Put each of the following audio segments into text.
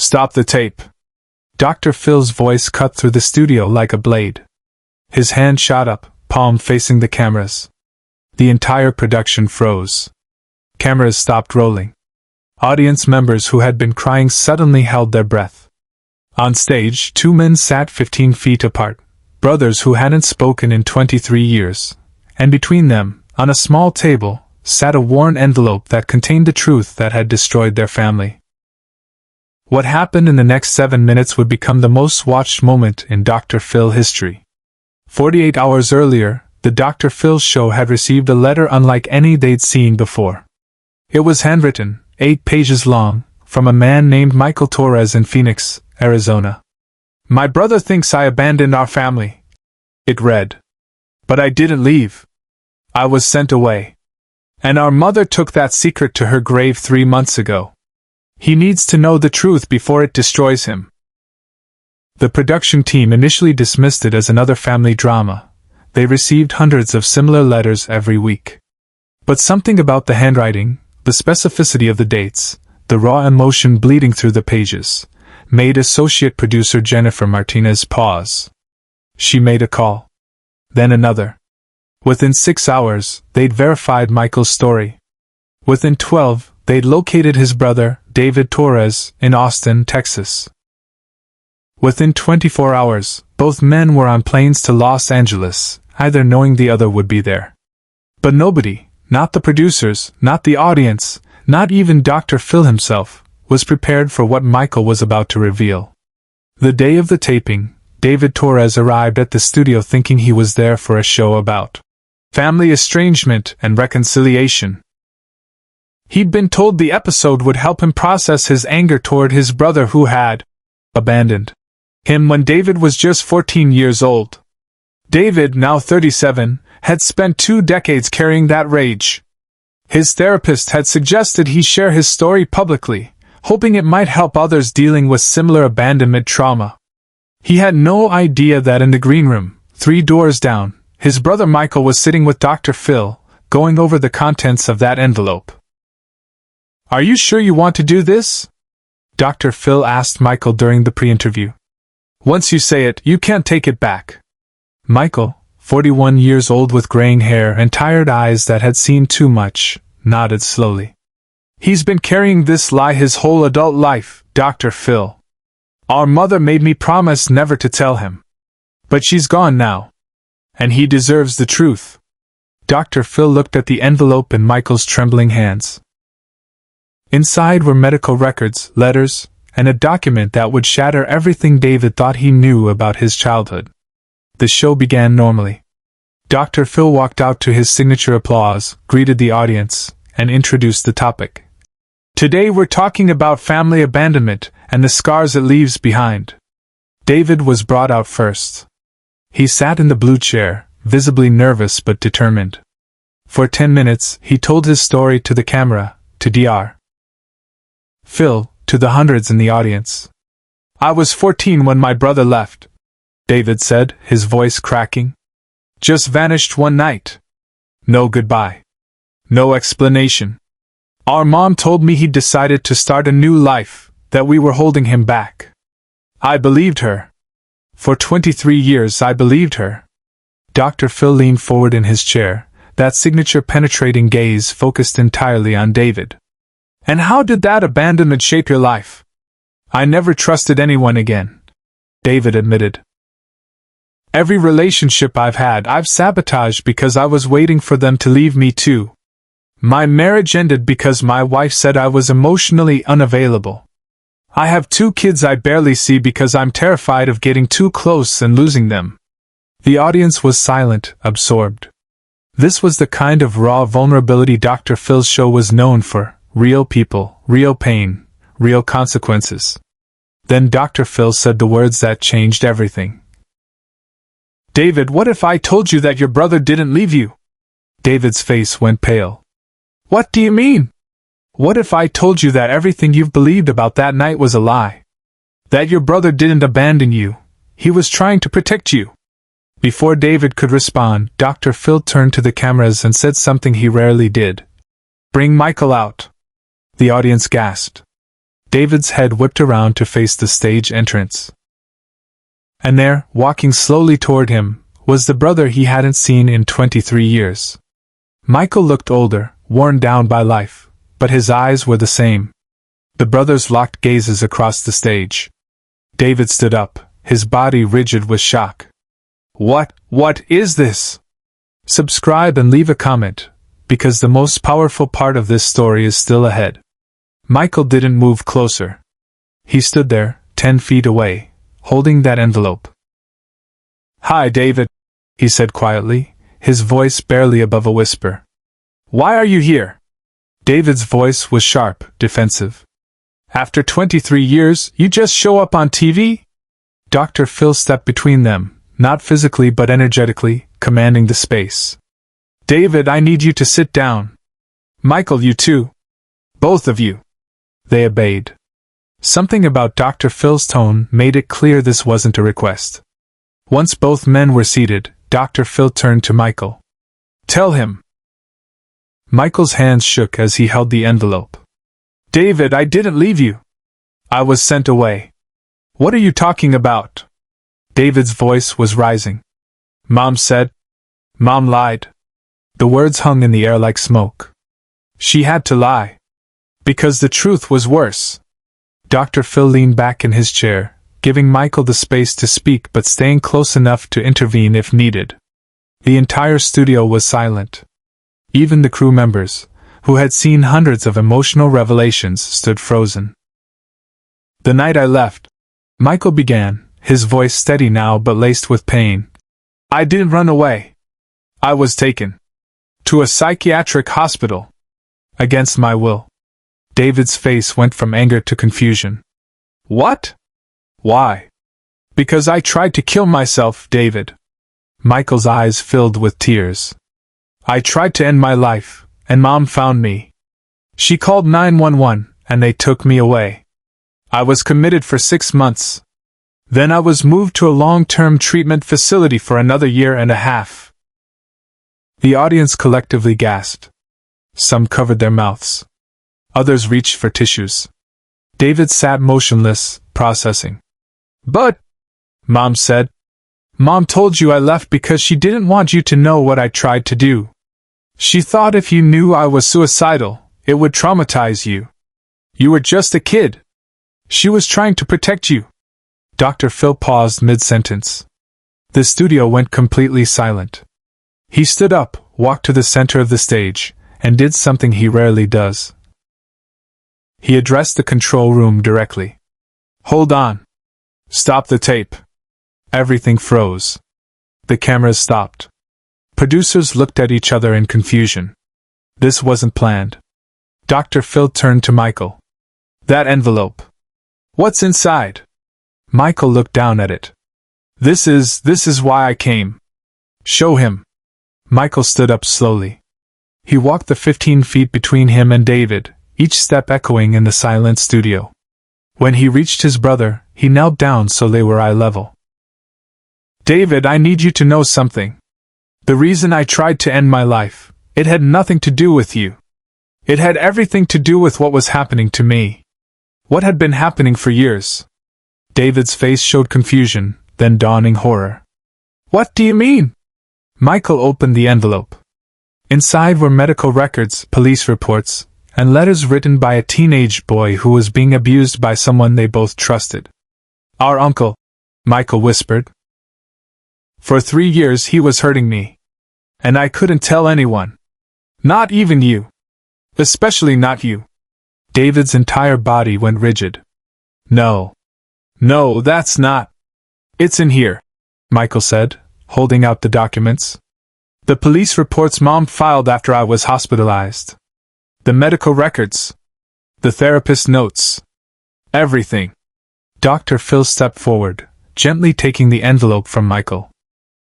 Stop the tape. Dr. Phil's voice cut through the studio like a blade. His hand shot up, palm facing the cameras. The entire production froze. Cameras stopped rolling. Audience members who had been crying suddenly held their breath. On stage, two men sat 15 feet apart, brothers who hadn't spoken in 23 years, and between them, on a small table, sat a worn envelope that contained the truth that had destroyed their family. What happened in the next 7 minutes would become the most watched moment in Dr. Phil history. 48 hours earlier, the Dr. Phil show had received a letter unlike any they'd seen before. It was handwritten, 8 pages long, from a man named Michael Torres in Phoenix, Arizona. "My brother thinks I abandoned our family," it read. "But I didn't leave. I was sent away. And our mother took that secret to her grave 3 months ago. He needs to know the truth before it destroys him." The production team initially dismissed it as another family drama. They received hundreds of similar letters every week. But something about the handwriting, the specificity of the dates, the raw emotion bleeding through the pages, made associate producer Jennifer Martinez pause. She made a call. Then another. Within 6 hours, they'd verified Michael's story. Within 12, they'd located his brother, David Torres, in Austin, Texas. Within 24 hours, both men were on planes to Los Angeles, either knowing the other would be there. But nobody, not the producers, not the audience, not even Dr. Phil himself, was prepared for what Michael was about to reveal. The day of the taping, David Torres arrived at the studio thinking he was there for a show about family estrangement and reconciliation. He'd been told the episode would help him process his anger toward his brother who had abandoned him when David was just 14 years old. David, now 37, had spent 2 decades carrying that rage. His therapist had suggested he share his story publicly, hoping it might help others dealing with similar abandonment trauma. He had no idea that in the green room, 3 doors down, his brother Michael was sitting with Dr. Phil, going over the contents of that envelope. "Are you sure you want to do this?" Dr. Phil asked Michael during the pre-interview. "Once you say it, you can't take it back." Michael, 41 years old with graying hair and tired eyes that had seen too much, nodded slowly. "He's been carrying this lie his whole adult life, Dr. Phil. Our mother made me promise never to tell him. But she's gone now. And he deserves the truth." Dr. Phil looked at the envelope in Michael's trembling hands. Inside were medical records, letters, and a document that would shatter everything David thought he knew about his childhood. The show began normally. Dr. Phil walked out to his signature applause, greeted the audience, and introduced the topic. "Today we're talking about family abandonment and the scars it leaves behind." David was brought out first. He sat in the blue chair, visibly nervous but determined. For 10 minutes, he told his story to the camera, to Dr. Phil, to the hundreds in the audience. "I was 14 when my brother left," David said, his voice cracking. "Just vanished one night. No goodbye. No explanation. Our mom told me he'd decided to start a new life, that we were holding him back. I believed her. For 23 years I believed her." Dr. Phil leaned forward in his chair, that signature penetrating gaze focused entirely on David. "And how did that abandonment shape your life?" "I never trusted anyone again," David admitted. "Every relationship I've had I've sabotaged because I was waiting for them to leave me too. My marriage ended because my wife said I was emotionally unavailable. I have 2 kids I barely see because I'm terrified of getting too close and losing them." The audience was silent, absorbed. This was the kind of raw vulnerability Dr. Phil's show was known for. Real people, real pain, real consequences. Then Dr. Phil said the words that changed everything. "David, what if I told you that your brother didn't leave you?" David's face went pale. "What do you mean? What if I told you that everything you've believed about that night was a lie? That your brother didn't abandon you, he was trying to protect you?" Before David could respond, Dr. Phil turned to the cameras and said something he rarely did. "Bring Michael out." The audience gasped. David's head whipped around to face the stage entrance. And there, walking slowly toward him, was the brother he hadn't seen in 23 years. Michael looked older, worn down by life, but his eyes were the same. The brothers locked gazes across the stage. David stood up, his body rigid with shock. What is this? Subscribe and leave a comment, because the most powerful part of this story is still ahead. Michael didn't move closer. He stood there, 10 feet away, holding that envelope. "Hi, David," he said quietly, his voice barely above a whisper. "Why are you here?" David's voice was sharp, defensive. "After 23 years, you just show up on TV?" Dr. Phil stepped between them, not physically but energetically, commanding the space. "David, I need you to sit down. Michael, you too. Both of you." They obeyed. Something about Dr. Phil's tone made it clear this wasn't a request. Once both men were seated, Dr. Phil turned to Michael. "Tell him." Michael's hands shook as he held the envelope. "David, I didn't leave you. I was sent away." "What are you talking about?" David's voice was rising. "Mom said. Mom lied." The words hung in the air like smoke. "She had to lie. Because the truth was worse." Dr. Phil leaned back in his chair, giving Michael the space to speak but staying close enough to intervene if needed. The entire studio was silent. Even the crew members, who had seen hundreds of emotional revelations, stood frozen. "The night I left," Michael began, his voice steady now but laced with pain, "I didn't run away. I was taken to a psychiatric hospital. Against my will." David's face went from anger to confusion. "What? Why?" "Because I tried to kill myself, David." Michael's eyes filled with tears. "I tried to end my life, and Mom found me. She called 911, and they took me away. I was committed for 6 months. Then I was moved to a long-term treatment facility for another 1.5 years. The audience collectively gasped. Some covered their mouths. Others reached for tissues. David sat motionless, processing. "But," Mom said, "Mom told you I left because she didn't want you to know what I tried to do. She thought if you knew I was suicidal, it would traumatize you. You were just a kid. She was trying to protect you." Dr. Phil paused mid-sentence. The studio went completely silent. He stood up, walked to the center of the stage, and did something he rarely does. He addressed the control room directly. "Hold on. Stop the tape." Everything froze. The cameras stopped. Producers looked at each other in confusion. This wasn't planned. Dr. Phil turned to Michael. "That envelope. What's inside?" Michael looked down at it. This is why I came." "Show him." Michael stood up slowly. He walked the 15 feet between him and David, each step echoing in the silent studio. When he reached his brother, he knelt down so they were eye level. "David, I need you to know something. The reason I tried to end my life, it had nothing to do with you. It had everything to do with what was happening to me. What had been happening for years." David's face showed confusion, then dawning horror. "What do you mean?" Michael opened the envelope. Inside were medical records, police reports, and letters written by a teenage boy who was being abused by someone they both trusted. "Our uncle," Michael whispered. "For 3 years he was hurting me. And I couldn't tell anyone. Not even you. Especially not you." David's entire body went rigid. No, that's not." "It's in here," Michael said, holding out the documents. "The police reports Mom filed after I was hospitalized. The medical records. The therapist's notes. Everything." Dr. Phil stepped forward, gently taking the envelope from Michael.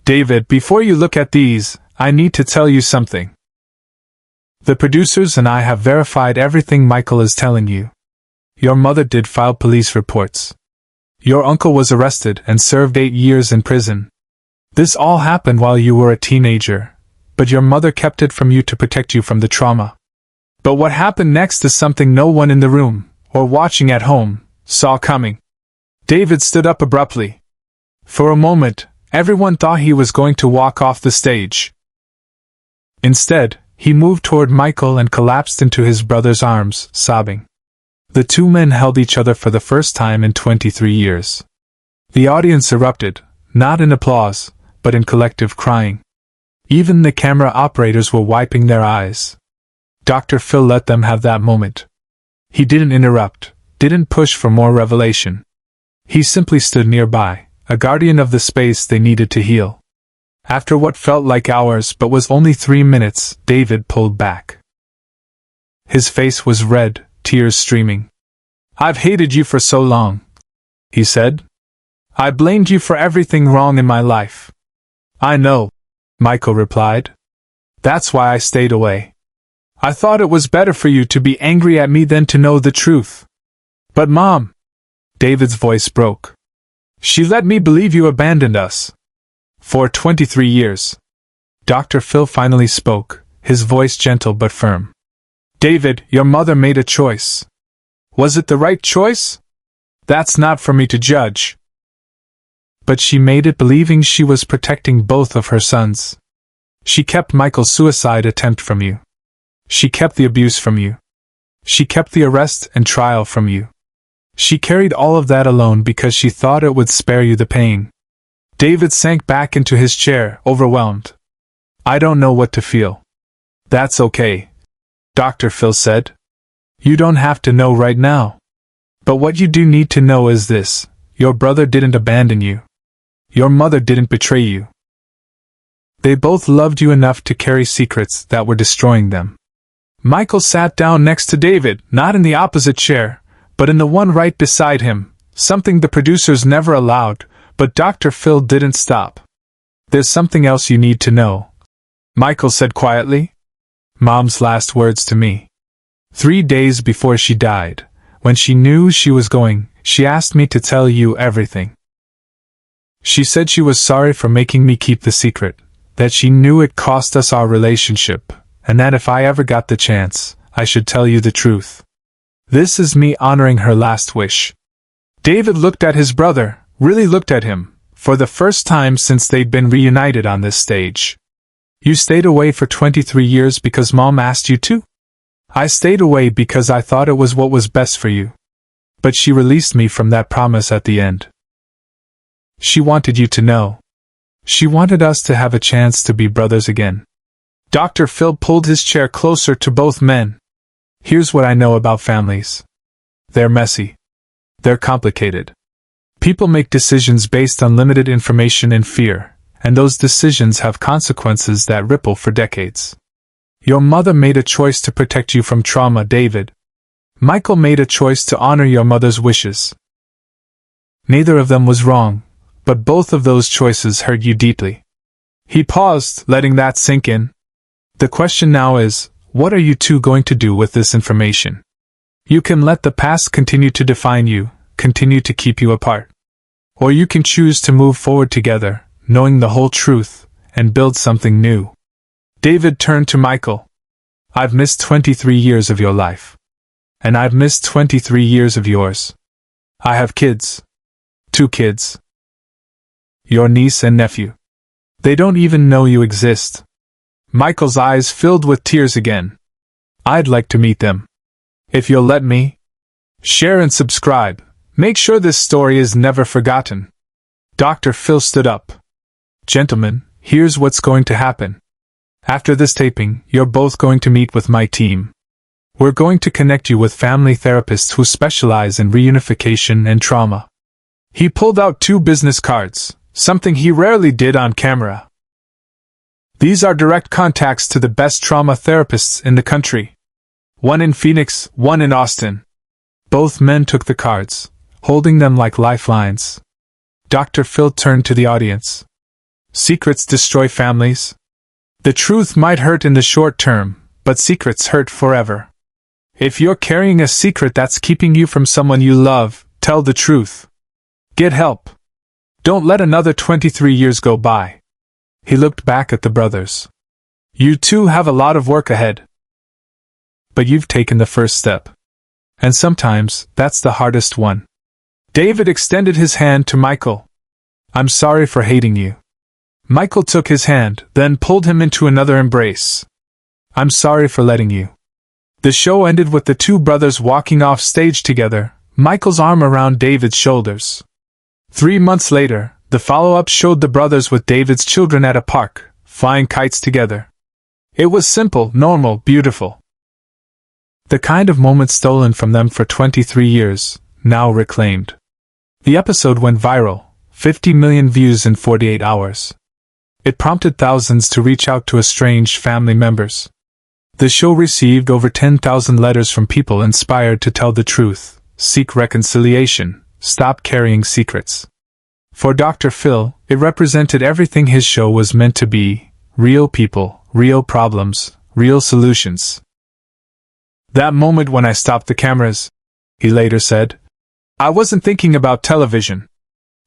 "David, before you look at these, I need to tell you something. The producers and I have verified everything Michael is telling you. Your mother did file police reports. Your uncle was arrested and served 8 years in prison. This all happened while you were a teenager, but your mother kept it from you to protect you from the trauma. But what happened next is something no one in the room, or watching at home, saw coming. David stood up abruptly. For a moment, everyone thought he was going to walk off the stage. Instead, he moved toward Michael and collapsed into his brother's arms, sobbing. The two men held each other for the first time in 23 years. The audience erupted, not in applause, but in collective crying. Even the camera operators were wiping their eyes. Dr. Phil let them have that moment. He didn't interrupt, didn't push for more revelation. He simply stood nearby, a guardian of the space they needed to heal. After what felt like hours but was only 3 minutes, David pulled back. His face was red, tears streaming. "I've hated you for so long," he said. "I blamed you for everything wrong in my life." "I know," Michael replied. "That's why I stayed away. I thought it was better for you to be angry at me than to know the truth." "But Mom," David's voice broke. "She let me believe you abandoned us. For 23 years. Dr. Phil finally spoke, his voice gentle but firm. "David, your mother made a choice. Was it the right choice? That's not for me to judge. But she made it believing she was protecting both of her sons. She kept Michael's suicide attempt from you. She kept the abuse from you. She kept the arrest and trial from you. She carried all of that alone because she thought it would spare you the pain." David sank back into his chair, overwhelmed. "I don't know what to feel." "That's okay," Dr. Phil said. "You don't have to know right now. But what you do need to know is this: your brother didn't abandon you. Your mother didn't betray you. They both loved you enough to carry secrets that were destroying them." Michael sat down next to David, not in the opposite chair, but in the one right beside him, something the producers never allowed. But Dr. Phil didn't stop. "There's something else you need to know," Michael said quietly. "Mom's last words to me. 3 days before she died, when she knew she was going, she asked me to tell you everything. She said she was sorry for making me keep the secret, that she knew it cost us our relationship, and that if I ever got the chance, I should tell you the truth. This is me honoring her last wish." David looked at his brother, really looked at him, for the first time since they'd been reunited on this stage. "You stayed away for 23 years because Mom asked you to? I stayed away because I thought it was what was best for you. But she released me from that promise at the end. She wanted you to know. She wanted us to have a chance to be brothers again." Dr. Phil pulled his chair closer to both men. "Here's what I know about families. They're messy. They're complicated. People make decisions based on limited information and fear, and those decisions have consequences that ripple for decades. Your mother made a choice to protect you from trauma, David. Michael made a choice to honor your mother's wishes. Neither of them was wrong, but both of those choices hurt you deeply." He paused, letting that sink in. "The question now is, what are you two going to do with this information? You can let the past continue to define you, continue to keep you apart. Or you can choose to move forward together, knowing the whole truth, and build something new." David turned to Michael. "I've missed 23 years of your life. And I've missed 23 years of yours. I have kids. 2 kids. Your niece and nephew. They don't even know you exist." Michael's eyes filled with tears again. "I'd like to meet them. If you'll let me. Share and subscribe. Make sure this story is never forgotten." Dr. Phil stood up. "Gentlemen, here's what's going to happen. After this taping, you're both going to meet with my team. We're going to connect you with family therapists who specialize in reunification and trauma." He pulled out 2 business cards, something he rarely did on camera. "These are direct contacts to the best trauma therapists in the country. One in Phoenix, one in Austin." Both men took the cards, holding them like lifelines. Dr. Phil turned to the audience. "Secrets destroy families. The truth might hurt in the short term, but secrets hurt forever. If you're carrying a secret that's keeping you from someone you love, tell the truth. Get help. Don't let another 23 years go by." He looked back at the brothers. "You two have a lot of work ahead. But you've taken the first step. And sometimes, that's the hardest one. David extended his hand to Michael. I'm sorry for hating you. Michael took his hand, then pulled him into another embrace. I'm sorry for letting you. The show ended with the two brothers walking off stage together, Michael's arm around David's shoulders. 3 months later, the follow-up showed the brothers with David's children at a park, flying kites together. It was simple, normal, beautiful. The kind of moment stolen from them for 23 years, now reclaimed. The episode went viral, 50 million views in 48 hours. It prompted thousands to reach out to estranged family members. The show received over 10,000 letters from people inspired to tell the truth, seek reconciliation, stop carrying secrets. For Dr. Phil, it represented everything his show was meant to be: real people, real problems, real solutions. That moment when I stopped the cameras, he later said, I wasn't thinking about television.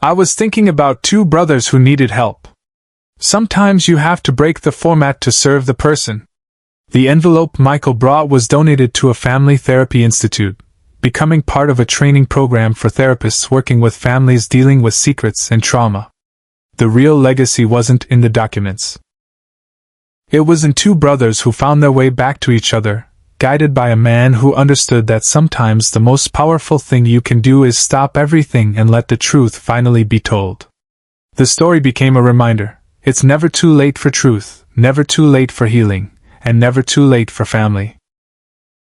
I was thinking about two brothers who needed help. Sometimes you have to break the format to serve the person. The envelope Michael brought was donated to a family therapy institute, becoming part of a training program for therapists working with families dealing with secrets and trauma. The real legacy wasn't in the documents. It was in two brothers who found their way back to each other, guided by a man who understood that sometimes the most powerful thing you can do is stop everything and let the truth finally be told. The story became a reminder. It's never too late for truth, never too late for healing, and never too late for family.